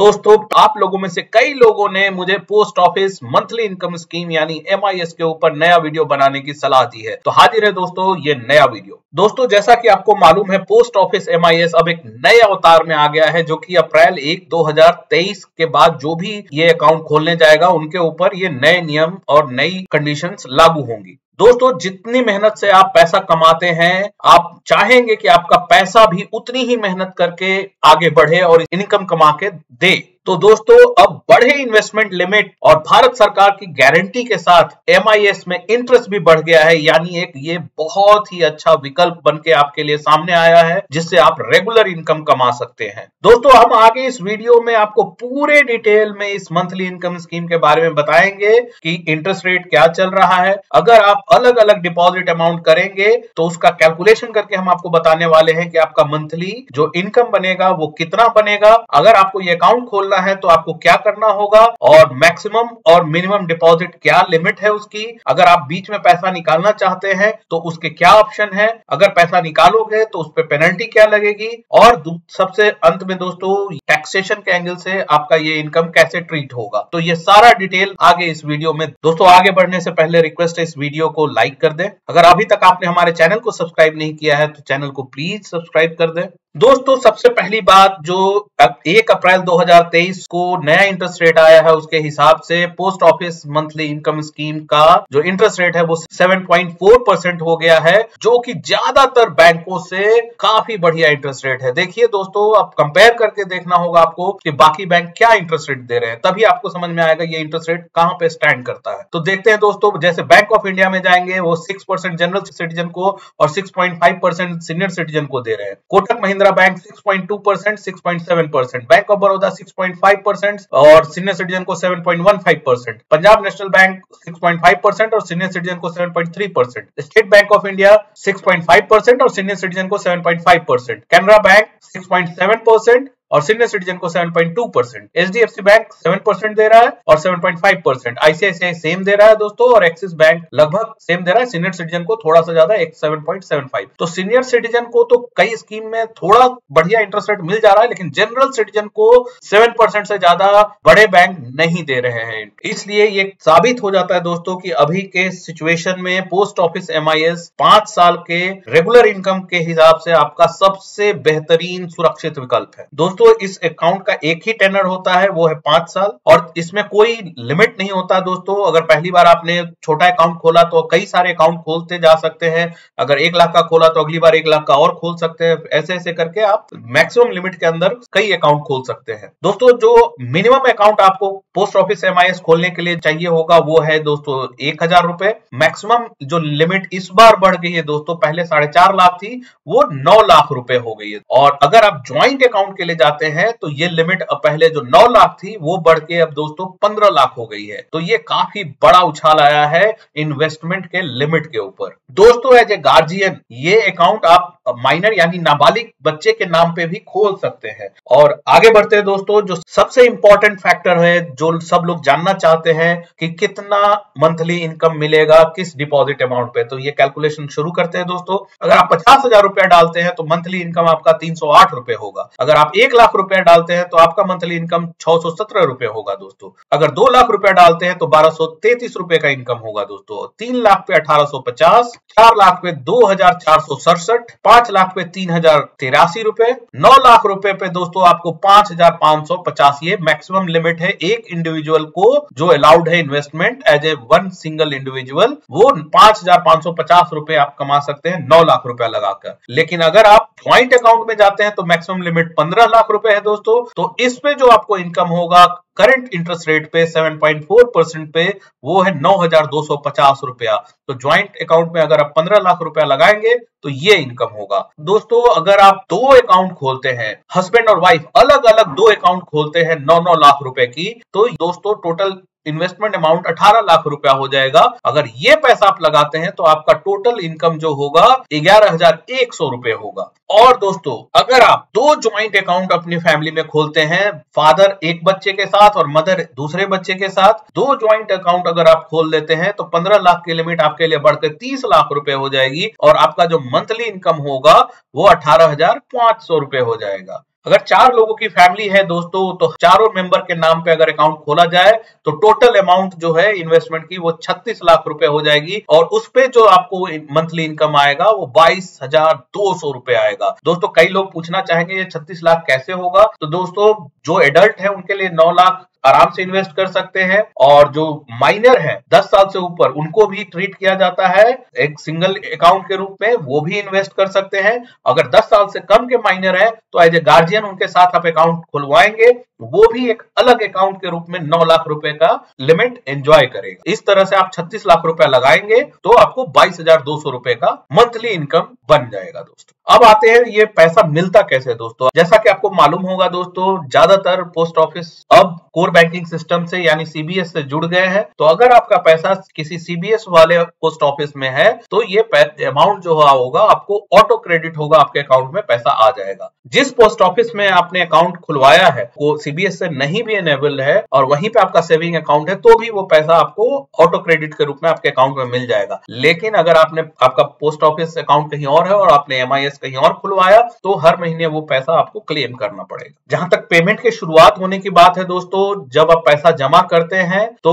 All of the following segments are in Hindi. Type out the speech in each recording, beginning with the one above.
दोस्तों आप लोगों में से कई लोगों ने मुझे post office monthly income scheme यानी MIS के ऊपर नया वीडियो बनाने की सलाह दी है, तो हाजिर है दोस्तों ये नया वीडियो। दोस्तों जैसा कि आपको मालूम है पोस्ट ऑफिस MIS अब एक नए अवतार में आ गया है, जो कि अप्रैल 1 2023 के बाद जो भी ये अकाउंट खोलने जाएगा उनके ऊपर ये नए नियम और नई कंडीशंस लागू होंगी। दोस्तों जितनी मेहनत से आप पैसा कमाते हैं, आप चाहेंगे कि आपका पैसा भी उतनी ही मेहनत करके आगे बढ़े और इनकम कमा के दे। तो दोस्तों अब बढ़े इन्वेस्टमेंट लिमिट और भारत सरकार की गारंटी के साथ MIS में इंटरेस्ट भी बढ़ गया है, यानी एक ये बहुत ही अच्छा विकल्प बन के आपके लिए सामने आया है जिससे आप रेगुलर इनकम कमा सकते हैं। दोस्तों हम आगे इस वीडियो में आपको पूरे डिटेल में इस मंथली इनकम स्कीम के बारे में बताएंगे कि इंटरेस्ट रेट क्या चल रहा है। अगर आप अलग अलग डिपॉजिट अमाउंट करेंगे तो उसका कैलकुलेशन करके हम आपको बताने वाले हैं कि आपका मंथली जो इनकम बनेगा वो कितना बनेगा। अगर आपको ये अकाउंट खोलना है तो आपको क्या करना होगा और मैक्सिमम और मिनिमम डिपॉजिट क्या लिमिट है उसकी। अगर आप बीच में पैसा निकालना चाहते हैं तो उसके क्या ऑप्शन है, अगर पैसा निकालोगे तो उस पर पेनल्टी क्या लगेगी, और सबसे अंत में दोस्तों टैक्सेशन के एंगल से आपका ये इनकम कैसे ट्रीट होगा। तो ये सारा डिटेल आगे इस वीडियो में। दोस्तों आगे बढ़ने से पहले रिक्वेस्ट है इस वीडियो को लाइक कर दें। अगर अभी तक आपने हमारे चैनल को सब्सक्राइब नहीं किया है तो चैनल को प्लीज सब्सक्राइब कर दें। दोस्तों सबसे पहली बात, जो 1 अप्रैल 2023 को नया इंटरेस्ट रेट आया है उसके हिसाब से post office monthly income scheme का जो इंटरेस्ट रेट है वो 7.4% हो गया है, जो कि ज्यादातर बैंकों से काफी बढ़िया इंटरेस्ट रेट है। देखिए दोस्तों आप कंपेयर करके देखना होगा आपको कि बाकी बैंक क्या इंटरेस्ट रेट दे रहे हैं, तभी आपको समझ में आएगा ये इंटरेस्ट रेट कहां पे स्टैंड करता है। तो देखते हैं दोस्तों, जैसे बैंक ऑफ इंडिया में जाएंगे वो 6% जनरल सिटीजन को और 6.5% सीनियर सिटीजन को दे रहे हैं। Kotak Mahindra bank 6.2%, 6.7%, bank of Baroda 6.5% और सीनियर सिटीजन को 7.15%, पंजाब नेशनल बैंक 6.5% और सीनियर सिटीजन को 7.3%, स्टेट बैंक ऑफ इंडिया 6.5% और सीनियर सिटीजन को 7.5%, कैनरा बैंक 6.7% और सीनियर सिटीजन को 7.2%, HDFC बैंक 7% दे रहा है और 7.5%, ICICI सेम दे रहा है दोस्तों, और एक्सिस बैंक लगभग सेम दे रहा है, सीनियर सिटीजन को थोड़ा सा ज्यादा 7.75। तो सीनियर सिटीजन को तो कई स्कीम में थोड़ा बढ़िया इंटरेस्ट रेट मिल जा रहा है, लेकिन जनरल सिटीजन को 7% से ज्यादा बड़े बैंक नहीं दे रहे हैं। इसलिए ये साबित हो जाता है दोस्तों कि अभी के सिचुएशन में पोस्ट ऑफिस MIS 5 साल के रेगुलर इनकम के हिसाब से आपका सबसे बेहतरीन सुरक्षित विकल्प है। दोस्तों इस अकाउंट का एक ही टेनर होता है, वो है 5 साल, और इसमें कोई लिमिट नहीं होता दोस्तों। अगर पहली बार आपने छोटा अकाउंट खोला तो कई सारे अकाउंट खोलते जा सकते हैं। अगर 1 लाख का खोला तो अगली बार 1 लाख का और खोल सकते हैं। ऐसे ऐसे करके आप मैक्सिमम लिमिट के अंदर कई अकाउंट खोल सकते हैं। दोस्तों जो मिनिमम अकाउंट आपको पोस्ट ऑफिस MIS खोलने के लिए चाहिए होगा वो है दोस्तों 1000 रुपए। मैक्सिमम जो लिमिट इस बार बढ़ गई है दोस्तों, पहले 4.5 लाख थी, वो 9 लाख रुपए हो गई है। और अगर आप ज्वाइंट अकाउंट के लिए जाते हैं तो ये लिमिट पहले जो 9 लाख थी वो बढ़ के अब दोस्तों 15 लाख हो गई है। तो ये काफी बड़ा उछाल आया है इन्वेस्टमेंट के लिमिट के ऊपर। दोस्तों एज ए गार्जियन ये अकाउंट आप माइनर यानी नाबालिग बच्चे के नाम पे भी खोल सकते हैं। और आगे बढ़ते हैं दोस्तों, जो सबसे इंपॉर्टेंट फैक्टर है जो सब लोग जानना चाहते हैं कि कितना मंथली इनकम मिलेगा किस डिपॉजिट अमाउंट पे, तो ये कैलकुलेशन शुरू करते हैं दोस्तों। अगर आप 50,000 रुपया डालते हैं तो मंथली इनकम आपका 308 रुपए होगा। अगर आप 1 लाख रुपया डालते हैं तो आपका मंथली इनकम 617 रुपए होगा दोस्तों। अगर 2 लाख रुपया डालते हैं तो 1233 रुपए का इनकम होगा दोस्तों। 3 लाख पे 1850, 4 लाख पे 2467, 5 लाख पे 3083 रुपए, 9 लाख रुपए पे दोस्तों आपको 5550। ये मैक्सिमम लिमिट है एक इंडिविजुअल को जो अलाउड है investment as a one single individual, वो 5550 रुपए आप कमा सकते हैं 9 लाख रुपया लगाकर। लेकिन अगर आप ज्वाइंट अकाउंट में जाते हैं तो मैक्सिमम लिमिट 15 लाख रुपए है दोस्तों। तो इस पे जो आपको इनकम होगा करंट इंटरेस्ट रेट पे 7.4% पे, वो है 9250 रुपया। तो ज्वाइंट अकाउंट में अगर आप 15 लाख रुपया लगाएंगे तो ये इनकम होगा दोस्तों। अगर आप 2 अकाउंट खोलते हैं, हस्बैंड और वाइफ अलग अलग 2 अकाउंट खोलते हैं 9-9 लाख रुपए की, तो दोस्तों टोटल इन्वेस्टमेंट अमाउंट 18 लाख रुपया हो जाएगा। अगर ये पैसा आप लगाते हैं तो आपका टोटल इनकम जो होगा 11,100 रुपए होगा। और दोस्तों अगर आप 2 ज्वाइंट अकाउंट अपनी फैमिली में खोलते हैं, फादर एक बच्चे के साथ और मदर दूसरे बच्चे के साथ, 2 ज्वाइंट अकाउंट अगर आप खोल देते हैं तो 15 लाख की लिमिट आपके लिए बढ़कर 30 लाख रुपए हो जाएगी और आपका जो मंथली इनकम होगा वो 18,500 रुपए हो जाएगा। अगर 4 लोगों की फैमिली है दोस्तों, तो चारों मेंबर के नाम पे अगर अकाउंट खोला जाए तो टोटल अमाउंट जो है इन्वेस्टमेंट की वो 36 लाख रुपए हो जाएगी, और उस पे जो आपको मंथली इनकम आएगा वो 22,200 रुपए आएगा। दोस्तों कई लोग पूछना चाहेंगे ये 36 लाख कैसे होगा, तो दोस्तों जो एडल्ट है उनके लिए 9 लाख आराम से इन्वेस्ट कर सकते हैं, और जो माइनर है 10 साल से ऊपर उनको भी ट्रीट किया जाता है एक सिंगल अकाउंट के रूप में, वो भी इन्वेस्ट कर सकते हैं। अगर 10 साल से कम के माइनर है तो एज ए गार्जियन उनके साथ आप अकाउंट खुलवाएंगे, वो भी एक अलग अकाउंट के रूप में 9 लाख रुपए का लिमिट एंजॉय करेगा। इस तरह से आप 36 लाख रुपए लगाएंगे तो आपको 22,200 रुपए का मंथली इनकम बन जाएगा। दोस्तों अब आते हैं ये पैसा मिलता कैसे। दोस्तों जैसा कि आपको मालूम होगा दोस्तों, ज्यादातर पोस्ट ऑफिस अब कोर बैंकिंग सिस्टम से यानी सीबीएस से जुड़ गए हैं, तो अगर आपका पैसा किसी सीबीएस वाले पोस्ट ऑफिस में है तो ये अमाउंट जो होगा आपको ऑटो क्रेडिट होगा, आपके अकाउंट में पैसा आ जाएगा। जिस पोस्ट ऑफिस में आपने अकाउंट खुलवाया है वो सीबीएस से नहीं भी एनेबल है और वहीं पे आपका सेविंग अकाउंट है, तो भी वो पैसा आपको ऑटो क्रेडिट के रूप में आपके अकाउंट में मिल जाएगा। लेकिन अगर आपका पोस्ट ऑफिस अकाउंट कहीं और है और आपने एमआईएस कहीं और खुलवाया तो हर महीने वो पैसा आपको क्लेम करना पड़ेगा। जहां तक पेमेंट की शुरुआत होने की बात है दोस्तों, जब आप पैसा जमा करते हैं तो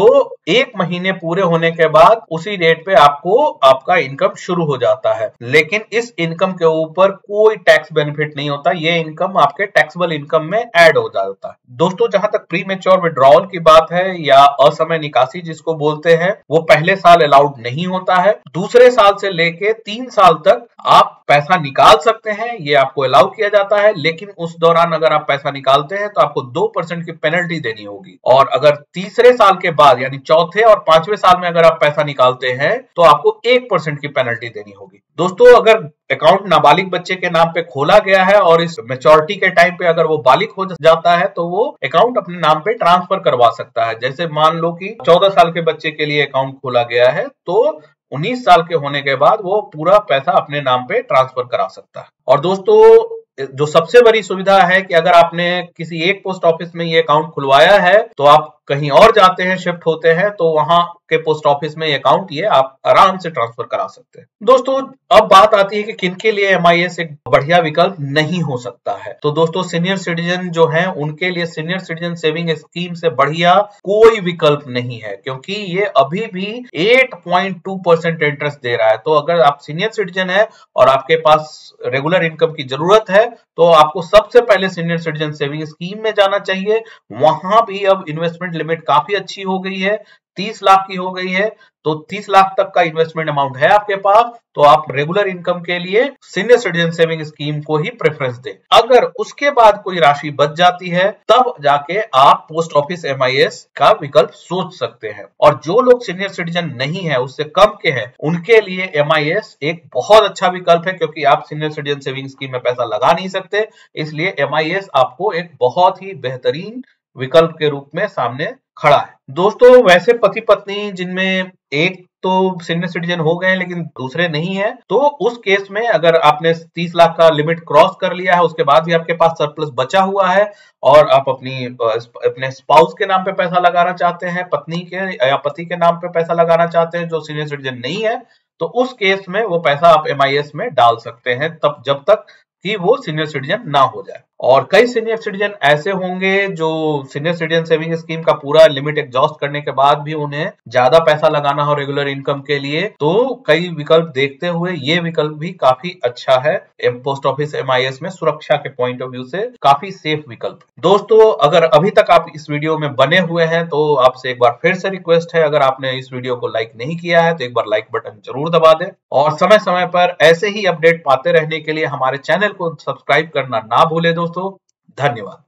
1 महीने पूरे होने के बाद उसी डेट पे आपको आपका इनकम शुरू हो जाता है, लेकिन इस इनकम के ऊपर कोई टैक्स बेनिफिट नहीं होता, ये इनकम आपके टैक्सेबल इनकम में ऐड हो जाता है। दोस्तों जहां तक प्री मैच्योर विड्रॉल की बात है या असमय निकासी जिसको बोलते हैं, वो पहले साल अलाउड नहीं होता है। दूसरे साल से लेके 3 साल तक आप पैसा निकाल सकते हैं, ये आपको अलाउ किया जाता है, लेकिन उस दौरान अगर आप पैसा निकालते हैं तो आपको 2% की पेनल्टी देनी होगी। और अगर तीसरे साल के बाद यानी चौथे और 5वें साल में अगर आप पैसा निकालते हैं तो आपको 1% की पेनल्टी देनी होगी। दोस्तों अगर अकाउंट नाबालिग बच्चे के नाम पे खोला गया है और इस मैच्योरिटी के टाइम पे अगर वो बालिग हो जाता है तो वो अकाउंट अपने नाम पे ट्रांसफर करवा सकता है। जैसे मान लो कि 14 साल के बच्चे के लिए अकाउंट खोला गया है तो 19 साल के होने के बाद वो पूरा पैसा अपने नाम पे ट्रांसफर करा सकता है। और दोस्तों जो सबसे बड़ी सुविधा है कि अगर आपने किसी एक पोस्ट ऑफिस में ये अकाउंट खुलवाया है तो आप कहीं और जाते हैं, शिफ्ट होते हैं, तो वहां के पोस्ट ऑफिस में ये अकाउंट ये आप आराम से ट्रांसफर करा सकते हैं। दोस्तों अब बात आती है कि किनके लिए एमआईएस एक बढ़िया विकल्प नहीं हो सकता है। तो दोस्तों सीनियर सिटीजन जो हैं उनके लिए सीनियर सिटीजन सेविंग स्कीम से बढ़िया कोई विकल्प नहीं है, क्योंकि ये अभी भी 8.2% इंटरेस्ट दे रहा है। तो अगर आप सीनियर सिटीजन है और आपके पास रेगुलर इनकम की जरूरत है तो आपको सबसे पहले सीनियर सिटीजन सेविंग स्कीम में जाना चाहिए। वहां भी अब इन्वेस्टमेंट लिमिट काफी अच्छी हो गई है, 30 लाख की हो गई है, तो 30 लाख तक का इन्वेस्टमेंट अमाउंट है आपके पास तो आप रेगुलर इनकम के लिए सीनियर सिटीजन सेविंग स्कीम को ही प्रेफरेंस दें। अगर उसके बाद कोई राशि बच जाती है तब जाके आप पोस्ट ऑफिस एमआईएस का विकल्प सोच सकते हैं। और जो लोग सीनियर सिटीजन नहीं है, उससे कम के हैं, उनके लिए एमआईएस एक बहुत अच्छा विकल्प है, क्योंकि आप सीनियर सिटीजन सेविंग स्कीम में पैसा लगा नहीं सकते, इसलिए एमआईएस आपको एक बहुत ही बेहतरीन विकल्प के रूप में सामने खड़ा है। दोस्तों वैसे पति पत्नी जिनमें एक तो सीनियर सिटीजन हो गए लेकिन दूसरे नहीं है, तो उस केस में अगर आपने 30 लाख का लिमिट क्रॉस कर लिया है, उसके बाद भी आपके पास सरप्लस बचा हुआ है और आप अपने स्पाउस के नाम पे पैसा लगाना चाहते हैं, पत्नी के या पति के नाम पे पैसा लगाना चाहते हैं जो सीनियर सिटीजन नहीं है, तो उस केस में वो पैसा आप एमआईएस में डाल सकते हैं तब जब तक कि वो सीनियर सिटीजन ना हो जाए। और कई सीनियर सिटीजन ऐसे होंगे जो सीनियर सिटीजन सेविंग स्कीम का पूरा लिमिट एग्जॉस्ट करने के बाद भी उन्हें ज्यादा पैसा लगाना हो रेगुलर इनकम के लिए, तो कई विकल्प देखते हुए ये विकल्प भी काफी अच्छा है। पोस्ट ऑफिस एमआईएस में सुरक्षा के पॉइंट ऑफ व्यू से काफी सेफ विकल्प। दोस्तों अगर अभी तक आप इस वीडियो में बने हुए हैं तो आपसे एक बार फिर से रिक्वेस्ट है, अगर आपने इस वीडियो को लाइक नहीं किया है तो एक बार लाइक बटन जरूर दबा दें और समय समय पर ऐसे ही अपडेट पाते रहने के लिए हमारे चैनल को सब्सक्राइब करना ना भूलें। दोस्तों धन्यवाद।